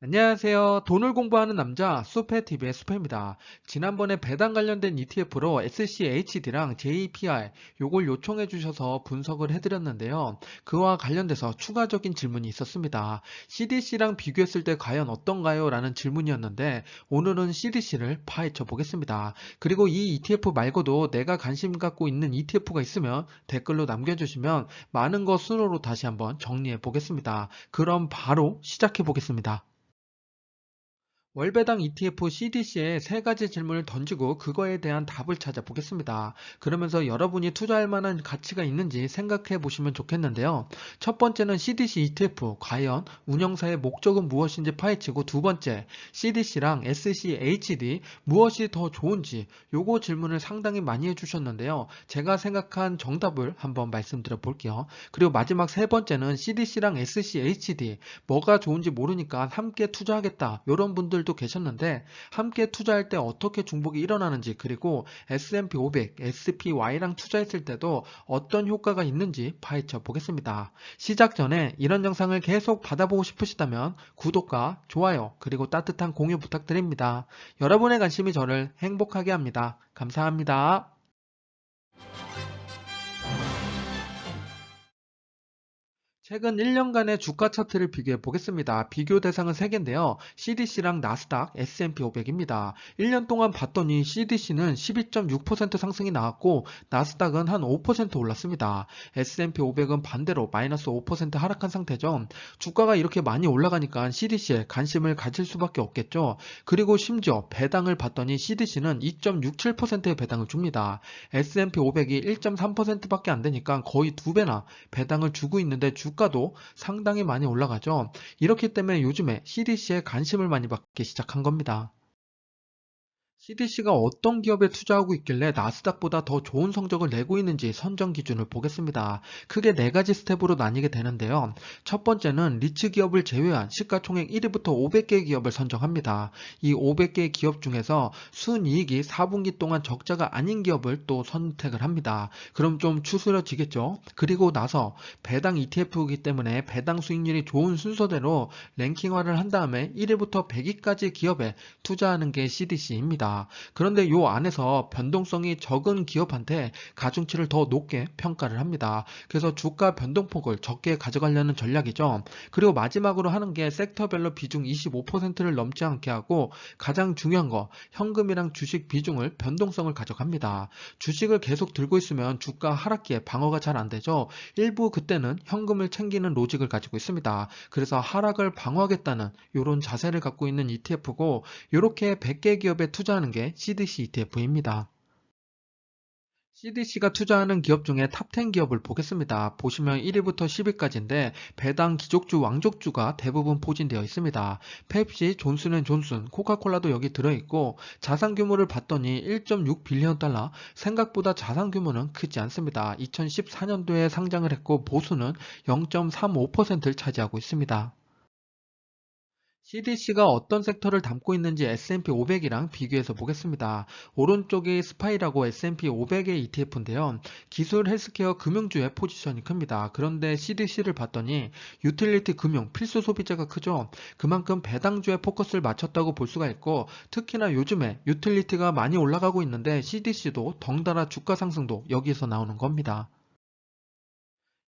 안녕하세요. 돈을 공부하는 남자 수페TV의 수페입니다. 지난번에 배당 관련된 ETF로 SCHD랑 JPR 요걸 요청해 주셔서 분석을 해드렸는데요. 그와 관련돼서 추가적인 질문이 있었습니다. CDC랑 비교했을 때 과연 어떤가요? 라는 질문이었는데 오늘은 CDC를 파헤쳐 보겠습니다. 그리고 이 ETF 말고도 내가 관심 갖고 있는 ETF가 있으면 댓글로 남겨주시면 많은 거 순으로 다시 한번 정리해 보겠습니다. 그럼 바로 시작해 보겠습니다. 월배당 ETF CDC에 세 가지 질문을 던지고 그거에 대한 답을 찾아보겠습니다. 그러면서 여러분이 투자할 만한 가치가 있는지 생각해 보시면 좋겠는데요. 첫 번째는 CDC ETF, 과연 운영사의 목적은 무엇인지 파헤치고, 두 번째, CDC랑 SCHD 무엇이 더 좋은지 요거 질문을 상당히 많이 해주셨는데요. 제가 생각한 정답을 한번 말씀드려 볼게요. 그리고 마지막 세 번째는 CDC랑 SCHD 뭐가 좋은지 모르니까 함께 투자하겠다 이런 분들도 계셨는데, 함께 투자할 때 어떻게 중복이 일어나는지, 그리고 S&P 500, SPY랑 투자했을 때도 어떤 효과가 있는지 파헤쳐 보겠습니다. 시작 전에 이런 영상을 계속 받아보고 싶으시다면 구독과 좋아요 그리고 따뜻한 공유 부탁드립니다. 여러분의 관심이 저를 행복하게 합니다. 감사합니다. 최근 1년간의 주가 차트를 비교해 보겠습니다. 비교 대상은 3개인데요. CDC랑 나스닥, S&P 500입니다. 1년 동안 봤더니 CDC는 12.6% 상승이 나왔고 나스닥은 한 5% 올랐습니다. S&P 500은 반대로 마이너스 5% 하락한 상태죠. 주가가 이렇게 많이 올라가니까 CDC에 관심을 가질 수밖에 없겠죠. 그리고 심지어 배당을 봤더니 CDC는 2.67%의 배당을 줍니다. S&P 500이 1.3%밖에 안 되니까 거의 2배나 배당을 주고 있는데 주가도 상당히 많이 올라가죠. 이렇기 때문에 요즘에 CDC에 관심을 많이 받기 시작한 겁니다. CDC가 어떤 기업에 투자하고 있길래 나스닥보다 더 좋은 성적을 내고 있는지 선정 기준을 보겠습니다. 크게 네 가지 스텝으로 나뉘게 되는데요. 첫 번째는 리츠 기업을 제외한 시가총액 1위부터 500개 기업을 선정합니다. 이 500개 기업 중에서 순이익이 4분기 동안 적자가 아닌 기업을 또 선택을 합니다. 그럼 좀 추스려지겠죠? 그리고 나서 배당 ETF이기 때문에 배당 수익률이 좋은 순서대로 랭킹화를 한 다음에 1위부터 100위까지 기업에 투자하는 게 CDC입니다. 그런데 요 안에서 변동성이 적은 기업한테 가중치를 더 높게 평가를 합니다. 그래서 주가 변동폭을 적게 가져가려는 전략이죠. 그리고 마지막으로 하는 게 섹터별로 비중 25%를 넘지 않게 하고, 가장 중요한 거 현금이랑 주식 비중을 변동성을 가져갑니다. 주식을 계속 들고 있으면 주가 하락기에 방어가 잘 안 되죠. 일부 그때는 현금을 챙기는 로직을 가지고 있습니다. 그래서 하락을 방어하겠다는 이런 자세를 갖고 있는 ETF고, 이렇게 100개 기업에 투자하는 게 CDC ETF입니다. CDC가 투자하는 기업 중에 탑10 기업을 보겠습니다. 보시면 1위부터 10위까지인데 배당 기족주, 왕족주가 대부분 포진되어 있습니다. 펩시, 존슨앤존슨, 코카콜라도 여기 들어있고, 자산 규모를 봤더니 1.6 빌리언 달러, 생각보다 자산 규모는 크지 않습니다. 2014년도에 상장을 했고 보수는 0.35%를 차지하고 있습니다. CDC가 어떤 섹터를 담고 있는지 S&P 500이랑 비교해서 보겠습니다. 오른쪽이 스파이라고 S&P 500의 ETF인데요. 기술, 헬스케어, 금융주의 포지션이 큽니다. 그런데 CDC를 봤더니 유틸리티, 금융, 필수 소비재가 크죠. 그만큼 배당주에 포커스를 맞췄다고 볼 수가 있고, 특히나 요즘에 유틸리티가 많이 올라가고 있는데 CDC도 덩달아 주가 상승도 여기에서 나오는 겁니다.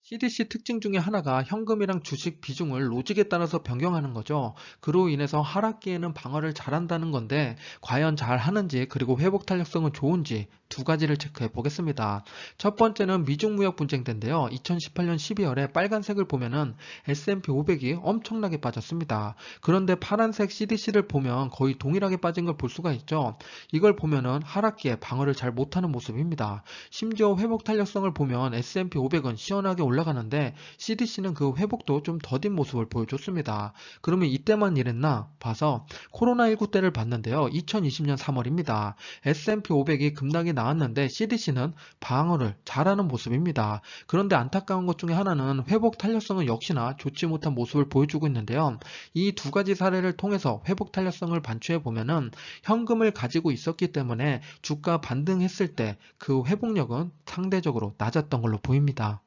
CDC 특징 중에 하나가 현금이랑 주식 비중을 로직에 따라서 변경하는 거죠. 그로 인해서 하락기에는 방어를 잘한다는 건데, 과연 잘 하는지 그리고 회복 탄력성은 좋은지 두 가지를 체크해 보겠습니다. 첫 번째는 미중무역 분쟁 때인데요. 2018년 12월에 빨간색을 보면은 S&P 500이 엄청나게 빠졌습니다. 그런데 파란색 CDC를 보면 거의 동일하게 빠진 걸 볼 수가 있죠. 이걸 보면은 하락기에 방어를 잘 못하는 모습입니다. 심지어 회복 탄력성을 보면 S&P 500은 시원하게 올라가는데 CDC는 그 회복도 좀 더딘 모습을 보여줬습니다. 그러면 이때만 이랬나 봐서 코로나19 때를 봤는데요. 2020년 3월입니다. S&P 500이 급락이 나왔는데 CDC는 방어를 잘하는 모습입니다. 그런데 안타까운 것 중에 하나는 회복 탄력성은 역시나 좋지 못한 모습을 보여주고 있는데요. 이 두 가지 사례를 통해서 회복 탄력성을 반추해 보면은 현금을 가지고 있었기 때문에 주가 반등했을 때 그 회복력은 상대적으로 낮았던 걸로 보입니다.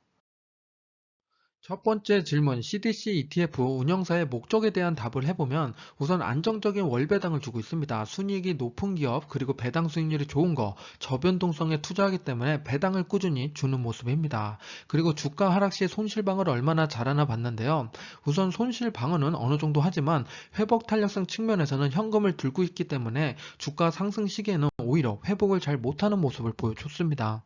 첫 번째 질문, CDC ETF 운영사의 목적에 대한 답을 해보면 우선 안정적인 월배당을 주고 있습니다. 순이익이 높은 기업, 그리고 배당 수익률이 좋은 거, 저변동성에 투자하기 때문에 배당을 꾸준히 주는 모습입니다. 그리고 주가 하락 시 손실방어를 얼마나 잘하나 봤는데요. 우선 손실 방어는 어느 정도 하지만 회복 탄력성 측면에서는 현금을 들고 있기 때문에 주가 상승 시기에는 오히려 회복을 잘 못하는 모습을 보여줬습니다.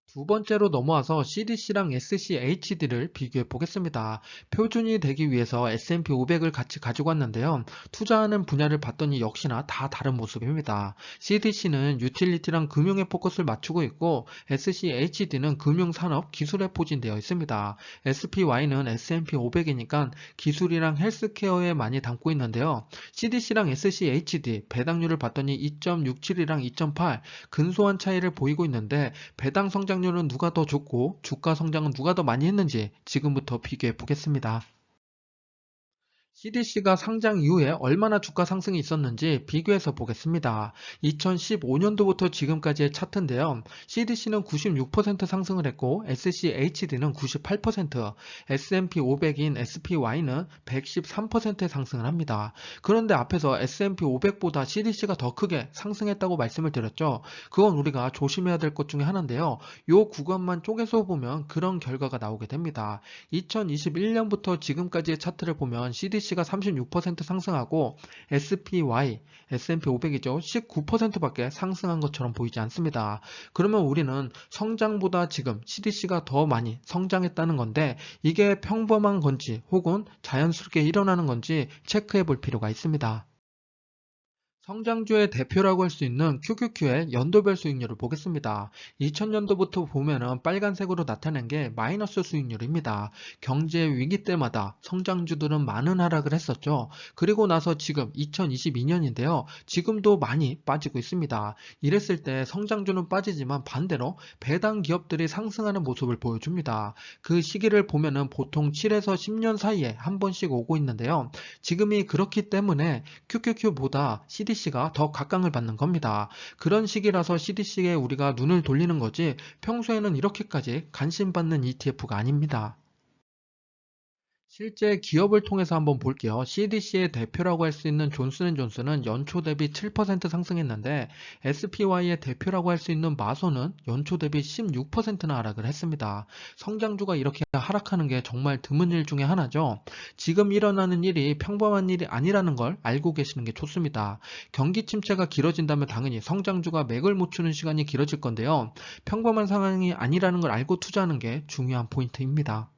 두 번째로 넘어와서 CDC랑 SCHD를 비교해 보겠습니다. 표준이 되기 위해서 S&P 500을 같이 가지고 왔는데요. 투자하는 분야를 봤더니 역시나 다 다른 모습입니다. CDC는 유틸리티랑 금융에 포커스를 맞추고 있고 SCHD는 금융산업, 기술에 포진되어 있습니다. SPY는 S&P 500이니까 기술이랑 헬스케어에 많이 담고 있는데요. CDC랑 SCHD 배당률을 봤더니 2.67이랑 2.8 근소한 차이를 보이고 있는데 배당 성장률은 누가 더 좋고 주가 성장은 누가 더 많이 했는지 지금부터 비교해 보겠습니다. CDC가 상장 이후에 얼마나 주가 상승이 있었는지 비교해서 보겠습니다. 2015년도부터 지금까지의 차트인데요. CDC는 96% 상승을 했고 SCHD는 98%, S&P 500인 SPY는 113%의 상승을 합니다. 그런데 앞에서 S&P 500보다 CDC가 더 크게 상승했다고 말씀을 드렸죠. 그건 우리가 조심해야 될 것 중에 하나인데요. 이 구간만 쪼개서 보면 그런 결과가 나오게 됩니다. 2021년부터 지금까지의 차트를 보면 CDC가 36% 상승하고 SPY, S&P 500이죠. 19%밖에 상승한 것처럼 보이지 않습니다. 그러면 우리는 성장보다 지금 CDC가 더 많이 성장했다는 건데 이게 평범한 건지 혹은 자연스럽게 일어나는 건지 체크해 볼 필요가 있습니다. 성장주의 대표라고 할 수 있는 QQQ의 연도별 수익률을 보겠습니다. 2000년도부터 보면은 빨간색으로 나타낸 게 마이너스 수익률입니다. 경제 위기 때마다 성장주들은 많은 하락을 했었죠. 그리고 나서 지금 2022년인데요. 지금도 많이 빠지고 있습니다. 이랬을 때 성장주는 빠지지만 반대로 배당 기업들이 상승하는 모습을 보여줍니다. 그 시기를 보면은 보통 7에서 10년 사이에 한 번씩 오고 있는데요. 지금이 그렇기 때문에 QQQ보다 CDC가 더 각광을 받는 겁니다. 그런 시기라서 CDC에 우리가 눈을 돌리는 거지 평소에는 이렇게까지 관심받는 ETF가 아닙니다. 실제 기업을 통해서 한번 볼게요. CDC의 대표라고 할 수 있는 존슨앤존슨은 연초 대비 7% 상승했는데 SPY의 대표라고 할 수 있는 마소는 연초 대비 16%나 하락을 했습니다. 성장주가 이렇게 하락하는 게 정말 드문 일 중에 하나죠. 지금 일어나는 일이 평범한 일이 아니라는 걸 알고 계시는 게 좋습니다. 경기 침체가 길어진다면 당연히 성장주가 맥을 못 추는 시간이 길어질 건데요. 평범한 상황이 아니라는 걸 알고 투자하는 게 중요한 포인트입니다.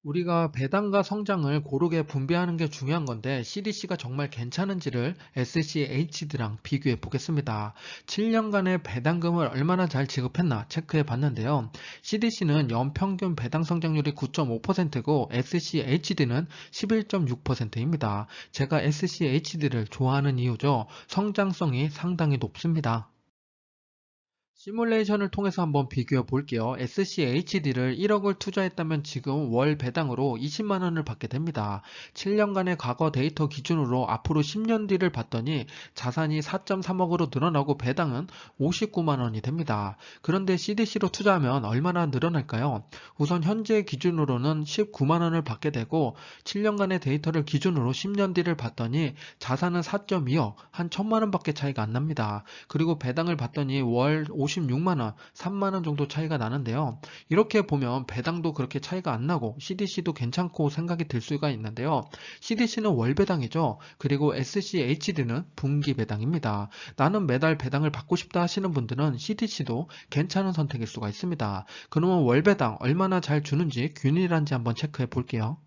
우리가 배당과 성장을 고르게 분배하는 게 중요한 건데 CDC가 정말 괜찮은지를 SCHD랑 비교해 보겠습니다. 7년간의 배당금을 얼마나 잘 지급했나 체크해 봤는데요. CDC는 연평균 배당 성장률이 9.5%고 SCHD는 11.6%입니다. 제가 SCHD를 좋아하는 이유죠. 성장성이 상당히 높습니다. 시뮬레이션을 통해서 한번 비교해 볼게요. SCHD를 1억을 투자했다면 지금 월 배당으로 20만 원을 받게 됩니다. 7년간의 과거 데이터 기준으로 앞으로 10년 뒤를 봤더니 자산이 4.3억으로 늘어나고 배당은 59만 원이 됩니다. 그런데 CDC로 투자하면 얼마나 늘어날까요? 우선 현재 기준으로는 19만 원을 받게 되고 7년간의 데이터를 기준으로 10년 뒤를 봤더니 자산은 4.2억, 한 1천만 원밖에 차이가 안 납니다. 그리고 배당을 받더니 월 56만원, 3만원 정도 차이가 나는데요. 이렇게 보면 배당도 그렇게 차이가 안 나고 CDC도 괜찮고 생각이 들 수가 있는데요. CDC는 월 배당이죠. 그리고 SCHD는 분기 배당입니다. 나는 매달 배당을 받고 싶다 하시는 분들은 CDC도 괜찮은 선택일 수가 있습니다. 그러면 월 배당 얼마나 잘 주는지 균일한지 한번 체크해 볼게요.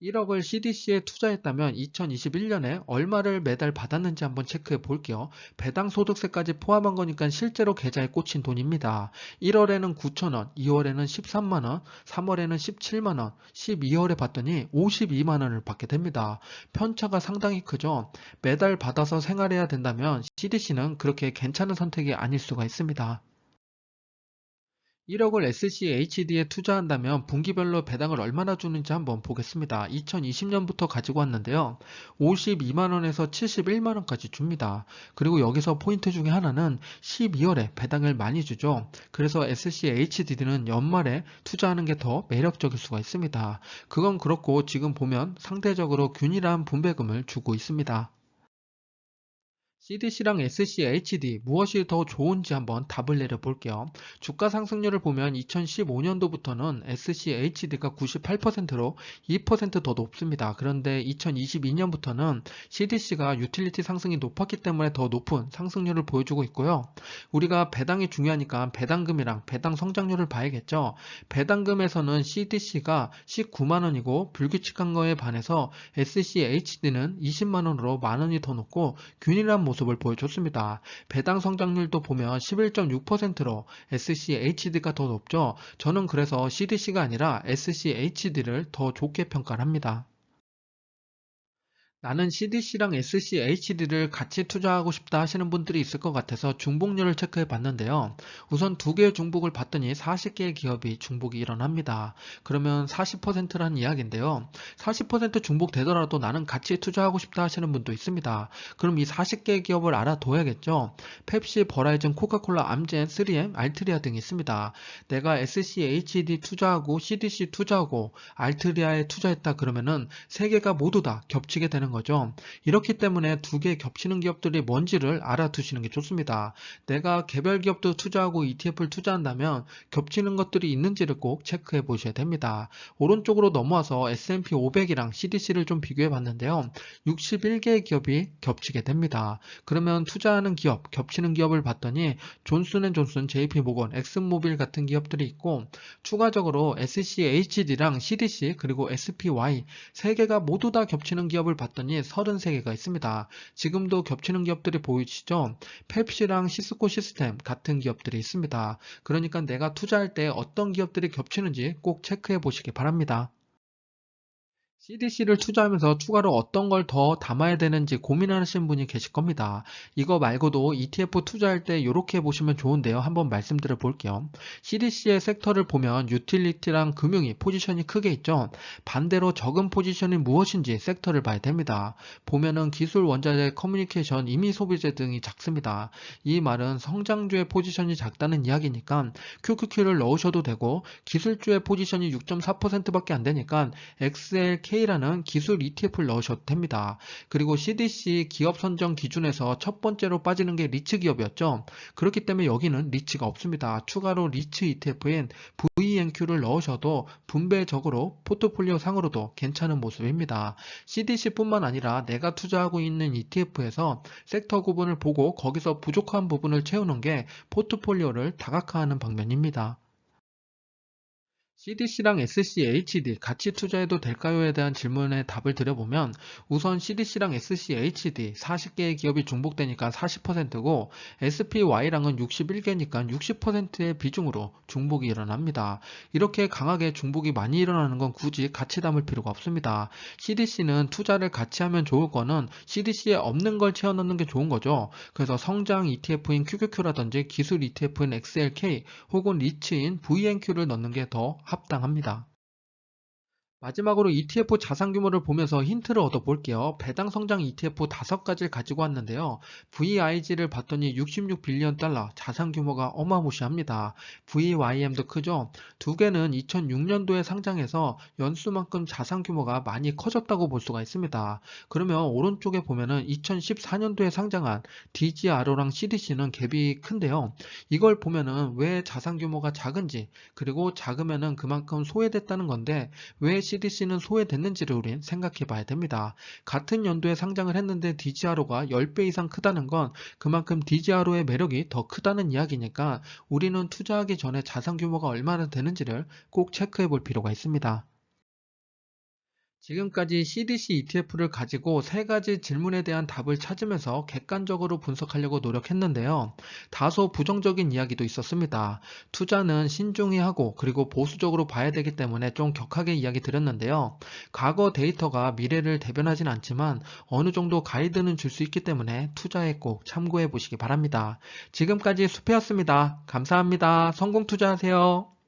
1억을 CDC에 투자했다면 2021년에 얼마를 매달 받았는지 한번 체크해 볼게요. 배당 소득세까지 포함한 거니까 실제로 계좌에 꽂힌 돈입니다. 1월에는 9천원, 2월에는 13만원, 3월에는 17만원, 12월에 봤더니 52만원을 받게 됩니다. 편차가 상당히 크죠. 매달 받아서 생활해야 된다면 CDC는 그렇게 괜찮은 선택이 아닐 수가 있습니다. 1억을 SCHD에 투자한다면 분기별로 배당을 얼마나 주는지 한번 보겠습니다. 2020년부터 가지고 왔는데요. 52만원에서 71만원까지 줍니다. 그리고 여기서 포인트 중에 하나는 12월에 배당을 많이 주죠. 그래서 SCHD는 연말에 투자하는 게 더 매력적일 수가 있습니다. 그건 그렇고 지금 보면 상대적으로 균일한 분배금을 주고 있습니다. CDC랑 SCHD 무엇이 더 좋은지 한번 답을 내려볼게요. 주가 상승률을 보면 2015년도부터는 SCHD가 98%로 2%더 높습니다. 그런데 2022년부터는 CDC가 유틸리티 상승이 높았기 때문에 더 높은 상승률을 보여주고 있고요. 우리가 배당이 중요하니까 배당금이랑 배당 성장률을 봐야겠죠. 배당금에서는 CDC가 19만원이고 불규칙한 거에 반해서 SCHD는 20만원으로 만원이 더 높고 균일한 모습을 보여줬습니다. 배당 성장률도 보면 11.6%로 SCHD가 더 높죠. 저는 그래서 CDC가 아니라 SCHD를 더 좋게 평가를 합니다. 나는 CDC랑 SCHD를 같이 투자하고 싶다 하시는 분들이 있을 것 같아서 중복률을 체크해 봤는데요. 우선 두 개의 중복을 봤더니 40개의 기업이 중복이 일어납니다. 그러면 40%라는 이야기인데요. 40% 중복되더라도 나는 같이 투자하고 싶다 하시는 분도 있습니다. 그럼 이 40개의 기업을 알아둬야겠죠. 펩시, 버라이즌, 코카콜라, 암젠, 3M, 알트리아 등이 있습니다. 내가 SCHD 투자하고 CDC 투자하고 알트리아에 투자했다 그러면은 세 개가 모두 다 겹치게 되는 거죠. 이렇기 때문에 두 개 겹치는 기업들이 뭔지를 알아두시는 게 좋습니다. 내가 개별 기업도 투자하고 ETF를 투자한다면 겹치는 것들이 있는지를 꼭 체크해 보셔야 됩니다. 오른쪽으로 넘어와서 S&P 500이랑 CDC를 좀 비교해 봤는데요. 61개의 기업이 겹치게 됩니다. 그러면 투자하는 기업, 겹치는 기업을 봤더니 존슨앤존슨, JP모건, 엑슨모빌 같은 기업들이 있고 추가적으로 SCHD랑 CDC 그리고 SPY 세 개가 모두 다 겹치는 기업을 봤더니 33개가 있습니다. 지금도 겹치는 기업들이 보이시죠? 펩시랑 시스코 시스템 같은 기업들이 있습니다. 그러니까 내가 투자할 때 어떤 기업들이 겹치는지 꼭 체크해 보시기 바랍니다. CDC를 투자하면서 추가로 어떤 걸 더 담아야 되는지 고민하시는 분이 계실 겁니다. 이거 말고도 ETF 투자할 때 이렇게 보시면 좋은데요. 한번 말씀드려 볼게요. CDC의 섹터를 보면 유틸리티랑 금융이 포지션이 크게 있죠. 반대로 적은 포지션이 무엇인지 섹터를 봐야 됩니다. 보면은 기술, 원자재, 커뮤니케이션, 임의 소비재 등이 작습니다. 이 말은 성장주의 포지션이 작다는 이야기니까 QQQ를 넣으셔도 되고 기술주의 포지션이 6.4%밖에 안 되니까 XLK라는 기술 ETF를 넣으셔도 됩니다. 그리고 CDC 기업 선정 기준에서 첫 번째로 빠지는 게 리츠 기업이었죠. 그렇기 때문에 여기는 리츠가 없습니다. 추가로 리츠 ETF인 VNQ를 넣으셔도 분배적으로 포트폴리오 상으로도 괜찮은 모습입니다. CDC뿐만 아니라 내가 투자하고 있는 ETF에서 섹터 구분을 보고 거기서 부족한 부분을 채우는 게 포트폴리오를 다각화하는 방면입니다. CDC랑 SCHD 같이 투자해도 될까요에 대한 질문에 답을 드려보면 우선 CDC랑 SCHD 40개의 기업이 중복되니까 40%고 SPY랑은 61개니까 60%의 비중으로 중복이 일어납니다. 이렇게 강하게 중복이 많이 일어나는 건 굳이 같이 담을 필요가 없습니다. CDC는 투자를 같이 하면 좋을 거는 CDC에 없는 걸 채워 넣는 게 좋은 거죠. 그래서 성장 ETF인 QQQ라든지 기술 ETF인 XLK 혹은 리츠인 VNQ를 넣는 게 더 합당합니다. 마지막으로 ETF 자산 규모를 보면서 힌트를 얻어볼게요. 배당 성장 ETF 5가지를 가지고 왔는데요. VIG를 봤더니 66빌리언 달러, 자산 규모가 어마무시합니다. VYM도 크죠? 두 개는 2006년도에 상장해서 연수만큼 자산 규모가 많이 커졌다고 볼 수가 있습니다. 그러면 오른쪽에 보면은 2014년도에 상장한 DGRO랑 CDC는 갭이 큰데요. 이걸 보면은 왜 자산 규모가 작은지, 그리고 작으면은 그만큼 소외됐다는 건데, 왜 CDC는 소외됐는지를 우린 생각해 봐야 됩니다. 같은 연도에 상장을 했는데 DGRO가 10배 이상 크다는 건 그만큼 DGRO의 매력이 더 크다는 이야기니까 우리는 투자하기 전에 자산 규모가 얼마나 되는지를 꼭 체크해 볼 필요가 있습니다. 지금까지 CDC ETF를 가지고 세 가지 질문에 대한 답을 찾으면서 객관적으로 분석하려고 노력했는데요. 다소 부정적인 이야기도 있었습니다. 투자는 신중히 하고 그리고 보수적으로 봐야 되기 때문에 좀 격하게 이야기 드렸는데요. 과거 데이터가 미래를 대변하진 않지만 어느 정도 가이드는 줄 수 있기 때문에 투자에 꼭 참고해 보시기 바랍니다. 지금까지 수페였습니다. 감사합니다. 성공 투자하세요.